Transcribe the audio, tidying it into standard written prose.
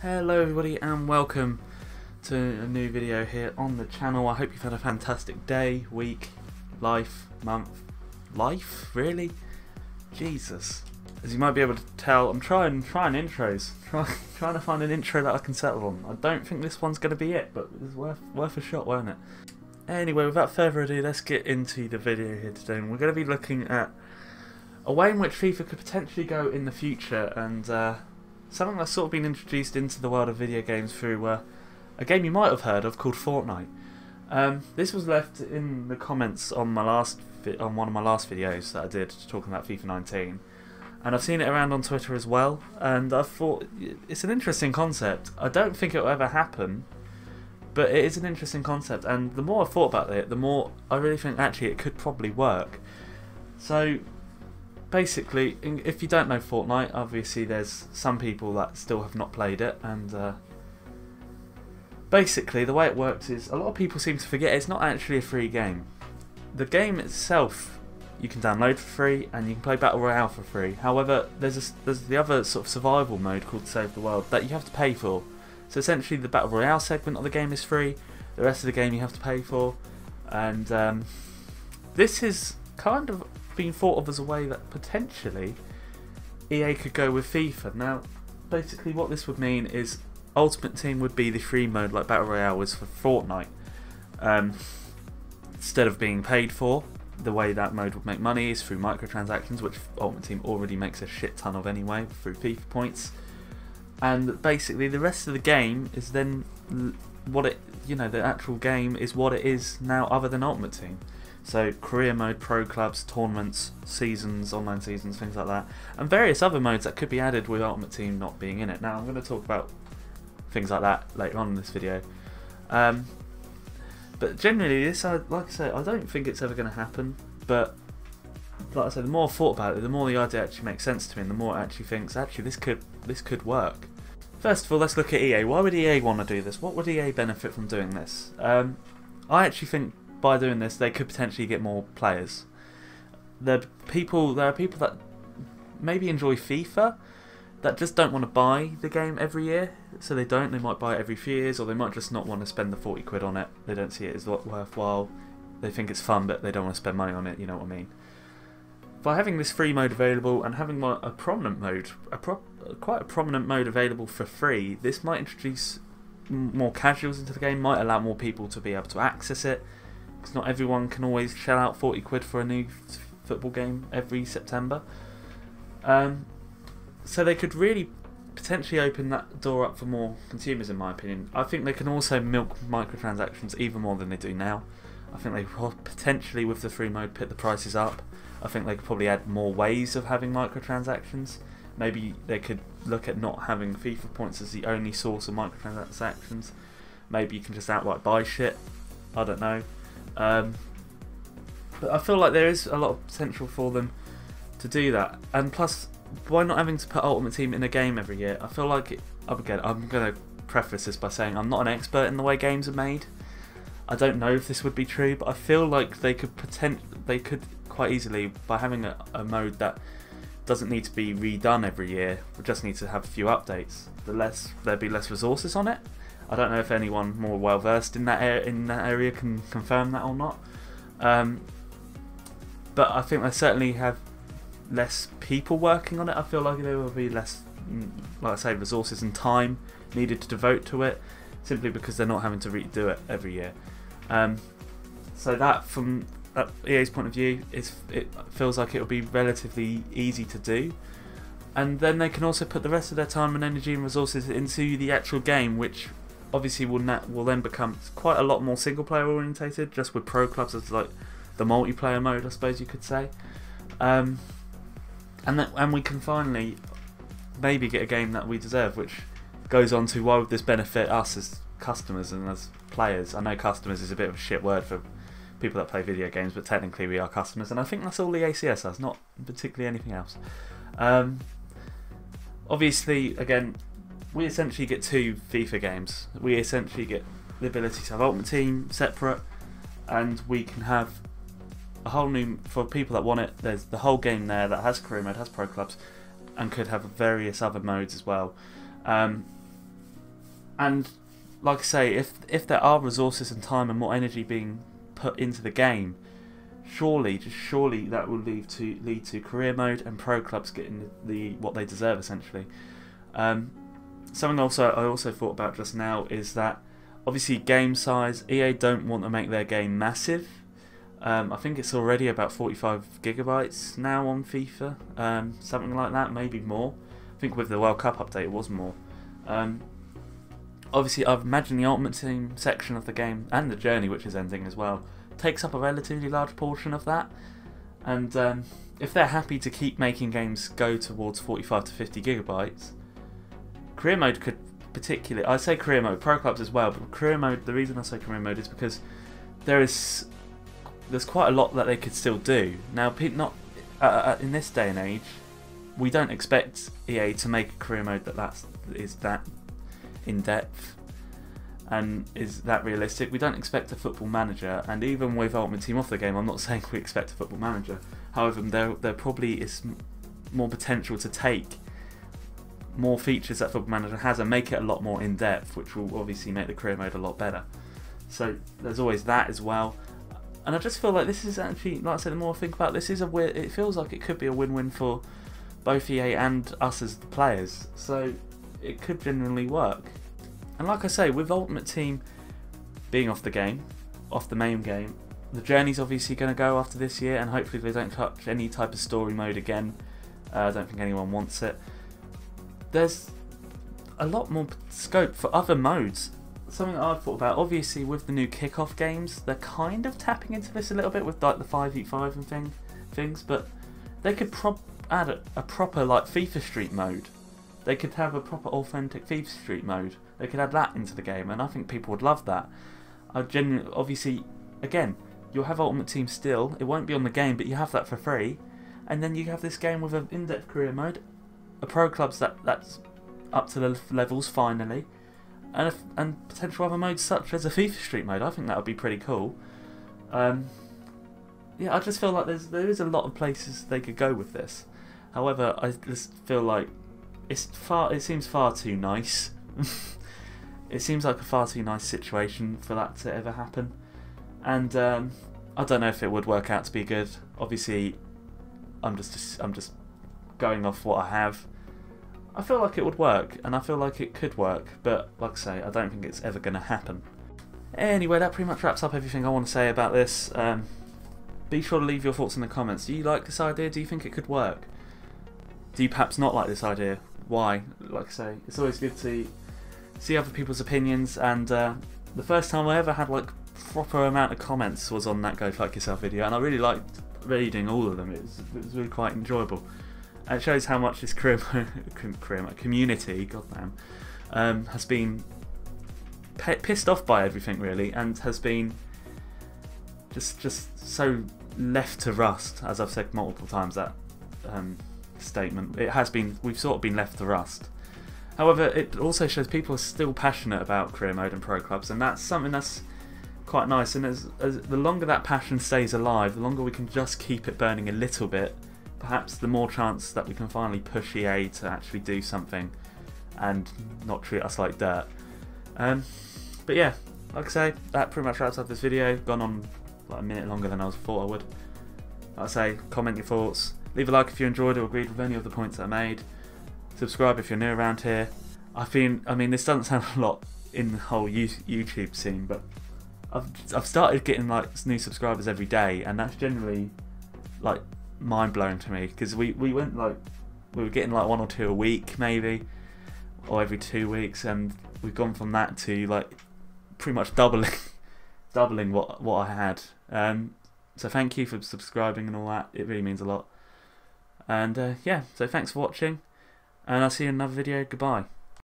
Hello everybody and welcome to a new video here on the channel. I hope you've had a fantastic day, week, life, month. Life? Really? Jesus. As you might be able to tell, I'm trying intros. Trying to find an intro that I can settle on. I don't think this one's going to be it, but it's worth a shot, won't it? Anyway, without further ado, let's get into the video here today. And we're going to be looking at a way in which FIFA could potentially go in the future, and something that's sort of been introduced into the world of video games through a game you might have heard of called Fortnite. This was left in the comments on my one of my last videos that I did talking about FIFA 19, and I've seen it around on Twitter as well. And I thought it's an interesting concept. I don't think it will ever happen, but it is an interesting concept. And the more I thought about it, the more I really think actually it could probably work. So basically, if you don't know Fortnite, obviously there's some people that still have not played it, and basically the way it works is a lot of people seem to forget it's not actually a free game. The game itself you can download for free, and you can play Battle Royale for free. However, there's the other sort of survival mode called Save the World that you have to pay for. So essentially the Battle Royale segment of the game is free, the rest of the game you have to pay for, and this is kind of been thought of as a way that potentially EA could go with FIFA. Now, basically what this would mean is Ultimate Team would be the free mode like Battle Royale was for Fortnite. Instead of being paid for, the way that mode would make money is through microtransactions, which Ultimate Team already makes a shit ton of anyway, through FIFA points. And basically the rest of the game is then what it, the actual game is what it is now other than Ultimate Team. So career mode, pro clubs, tournaments, seasons, online seasons, things like that, and various other modes that could be added with Ultimate Team not being in it. Now I'm going to talk about things like that later on in this video. But generally, this, like I say, I don't think it's ever going to happen. But like I said, the more I thought about it, the more the idea actually makes sense to me, and the more it actually thinks actually this could work. First of all, let's look at EA. Why would EA want to do this? What would EA benefit from doing this? I actually think by doing this, they could potentially get more players. There are people that maybe enjoy FIFA that just don't want to buy the game every year, so they might buy it every few years, or they might just not want to spend the 40 quid on it. They don't see it as worthwhile. They think it's fun, but they don't want to spend money on it, you know what I mean. By having this free mode available and having a prominent mode, quite a prominent mode available for free, this might introduce more casuals into the game, might allow more people to be able to access it, because not everyone can always shell out 40 quid for a new football game every September. So they could really potentially open that door up for more consumers, in my opinion. I think they can also milk microtransactions even more than they do now. I think they could potentially, with the free mode, put the prices up. I think they could probably add more ways of having microtransactions. Maybe they could look at not having FIFA points as the only source of microtransactions. Maybe you can just outright buy shit. I don't know. But I feel like there is a lot of potential for them to do that. And plus, by not having to put Ultimate Team in a game every year, I feel like I'm going to preface this by saying I'm not an expert in the way games are made. I don't know if this would be true, but I feel like they could quite easily, by having a mode that doesn't need to be redone every year, but just needs to have a few updates, there'd be less resources on it. I don't know if anyone more well versed in that area can confirm that or not. But I think they certainly have less people working on it. I feel like there will be less, like I say, resources and time needed to devote to it, simply because they're not having to redo it every year. So that, from EA's point of view, it feels like it will be relatively easy to do. And then they can also put the rest of their time and energy and resources into the actual game, which obviously will then become quite a lot more single player orientated, just with pro clubs as like the multiplayer mode, I suppose you could say. And we can finally maybe get a game that we deserve, which goes on to why would this benefit us as customers and as players. I know customers is a bit of a shit word for people that play video games, but technically we are customers, and I think that's all the ACS has, not particularly anything else. Obviously, again, we essentially get two FIFA games. We essentially get the ability to have Ultimate Team separate, and we can have a whole new, for people that want it, there's the whole game there that has career mode, has pro clubs, and could have various other modes as well. And like I say, if there are resources and time and more energy being put into the game, surely that will lead to career mode and pro clubs getting what they deserve essentially. Something I also thought about just now is that obviously game size. EA don't want to make their game massive. I think it's already about 45 gigabytes now on FIFA, something like that, maybe more. I think with the World Cup update it was more. Obviously, I imagine the Ultimate Team section of the game and the journey, which is ending as well, takes up a relatively large portion of that. And if they're happy to keep making games go towards 45 to 50 gigabytes, career mode could particularly, I say career mode, pro clubs as well, but career mode, the reason I say career mode is because there's quite a lot that they could still do. Now, not in this day and age, we don't expect EA to make a career mode that is that in depth and is that realistic. We don't expect a football manager, and even with Ultimate Team off the game, I'm not saying we expect a football manager. However, there probably is more potential to take more features that Football Manager has and make it a lot more in depth, which will obviously make the career mode a lot better. So there's always that as well. And I just feel like this is actually, like I said, the more I think about this, it feels like it could be a win-win for both EA and us as the players. So it could genuinely work. And like I say, with Ultimate Team being off the main game, the journey's obviously going to go after this year, and hopefully they don't touch any type of story mode again. I don't think anyone wants it. There's a lot more scope for other modes. Something that I've thought about, obviously with the new kickoff games, they're kind of tapping into this a little bit with like the 5v5 and things, but they could add a proper like FIFA Street mode. They could have a proper authentic FIFA Street mode. They could add that into the game, and I think people would love that. Obviously, again, you'll have Ultimate Team still. It won't be on the game, but you have that for free. And then you have this game with an in-depth career mode, a pro clubs that's up to the levels finally, and potential other modes such as a FIFA Street mode. I think that would be pretty cool. Yeah, I just feel like there is a lot of places they could go with this. However, I just feel like it seems far too nice. It seems like a far too nice situation for that to ever happen, and I don't know if it would work out to be good. Obviously, I'm just going off what I have. I feel like it would work, and I feel like it could work, but like I say, I don't think it's ever going to happen. Anyway, that pretty much wraps up everything I want to say about this. Be sure to leave your thoughts in the comments. Do you like this idea? Do you think it could work? Do you perhaps not like this idea? Why? Like I say, it's always good to see other people's opinions, and the first time I ever had like proper amount of comments was on that Go Fuck Yourself video, and I really liked reading all of them. It was really quite enjoyable. And it shows how much this community, goddamn, has been pissed off by everything really, and has been just so left to rust, as I've said multiple times. That statement. We've sort of been left to rust. However, it also shows people are still passionate about career mode and pro clubs, and that's something that's quite nice. And as the longer that passion stays alive, the longer we can just keep it burning a little bit, perhaps the more chance that we can finally push EA to actually do something and not treat us like dirt. But yeah, like I say, that pretty much wraps up this video. Gone on like a minute longer than I thought I would. Like I say, comment your thoughts, leave a like if you enjoyed or agreed with any of the points that I made. Subscribe if you're new around here. I mean, this doesn't sound a lot in the whole YouTube scene, but I've started getting like new subscribers every day, and that's generally like mind blowing to me, because we were getting like 1 or 2 a week maybe, or every 2 weeks, and we've gone from that to like pretty much doubling what I had. So thank you for subscribing and all that. It really means a lot. And yeah, so thanks for watching, and I'll see you in another video. Goodbye.